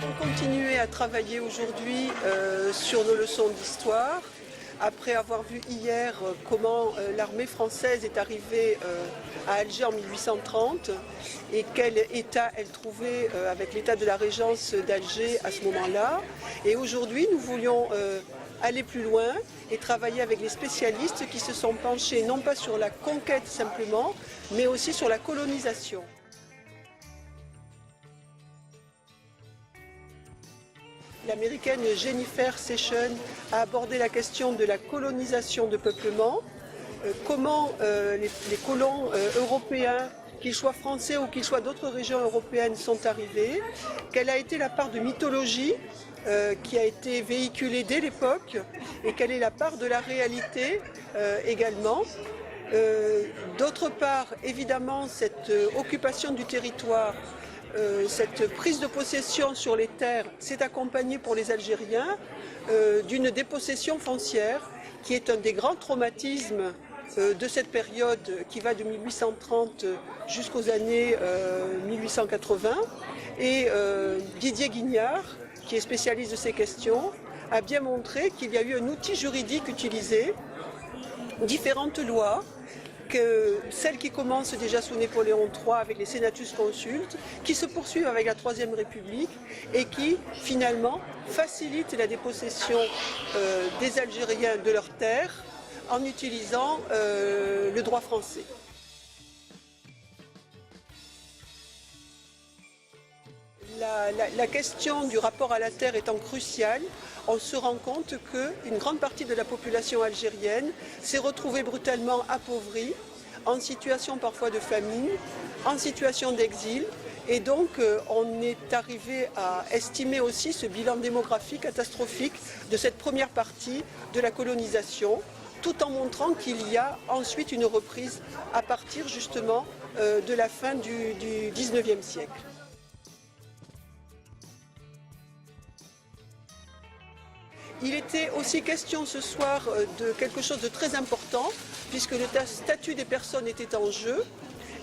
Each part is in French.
avons continué à travailler aujourd'hui sur nos leçons d'histoire, après avoir vu hier comment l'armée française est arrivée à Alger en 1830 et quel état elle trouvait avec l'état de la régence d'Alger à ce moment-là. Et aujourd'hui, nous voulions aller plus loin et travailler avec les spécialistes qui se sont penchés non pas sur la conquête simplement, mais aussi sur la colonisation. L'américaine Jennifer Session a abordé la question de la colonisation de peuplement, comment les colons européens, qu'ils soient français ou qu'ils soient d'autres régions européennes, sont arrivés, quelle a été la part de mythologie qui a été véhiculée dès l'époque et quelle est la part de la réalité également. D'autre part, évidemment, cette occupation du territoire, cette prise de possession sur les terres s'est accompagnée pour les Algériens d'une dépossession foncière qui est un des grands traumatismes de cette période qui va de 1830 jusqu'aux années 1880. Et Didier Guignard, qui est spécialiste de ces questions, a bien montré qu'il y a eu un outil juridique utilisé, différentes lois, que celles qui commencent déjà sous Napoléon III avec les Senatus Consultes, qui se poursuivent avec la Troisième République et qui finalement facilitent la dépossession des Algériens de leurs terres en utilisant le droit français. La question du rapport à la terre étant cruciale, on se rend compte qu'une grande partie de la population algérienne s'est retrouvée brutalement appauvrie, en situation parfois de famine, en situation d'exil. Et donc on est arrivé à estimer aussi ce bilan démographique catastrophique de cette première partie de la colonisation, tout en montrant qu'il y a ensuite une reprise à partir justement de la fin du XIXe siècle. Il était aussi question ce soir de quelque chose de très important, puisque le statut des personnes était en jeu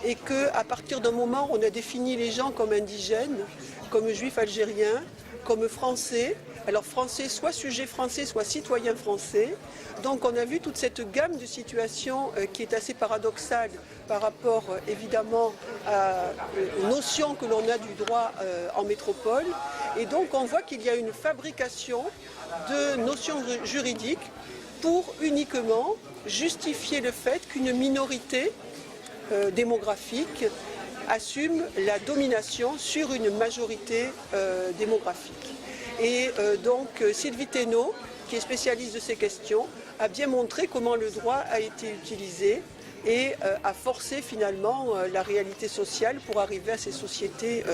et qu'à partir d'un moment, on a défini les gens comme indigènes, comme juifs algériens, comme français. Alors français, soit sujet français, soit citoyen français. Donc on a vu toute cette gamme de situations qui est assez paradoxale par rapport évidemment aux notions que l'on a du droit en métropole. Et donc on voit qu'il y a une fabrication de notions juridiques pour uniquement justifier le fait qu'une minorité démographique assume la domination sur une majorité démographique. Et donc Sylvie Thénault, qui est spécialiste de ces questions, a bien montré comment le droit a été utilisé et a forcé finalement la réalité sociale pour arriver à ces sociétés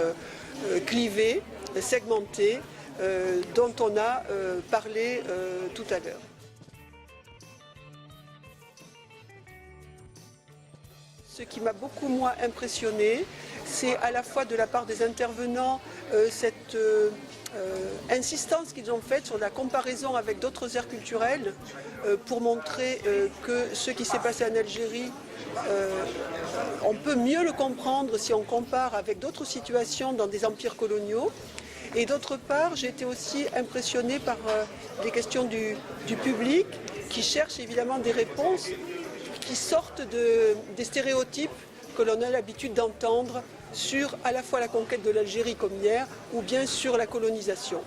clivées, segmentées, dont on a parlé tout à l'heure. Ce qui m'a beaucoup moins impressionné, c'est à la fois de la part des intervenants cette insistance qu'ils ont faite sur la comparaison avec d'autres aires culturelles pour montrer que ce qui s'est passé en Algérie, on peut mieux le comprendre si on compare avec d'autres situations dans des empires coloniaux. Et d'autre part, j'ai été aussi impressionnée par les questions du public qui cherche évidemment des réponses qui sortent des stéréotypes que l'on a l'habitude d'entendre sur à la fois la conquête de l'Algérie comme hier ou bien sur la colonisation.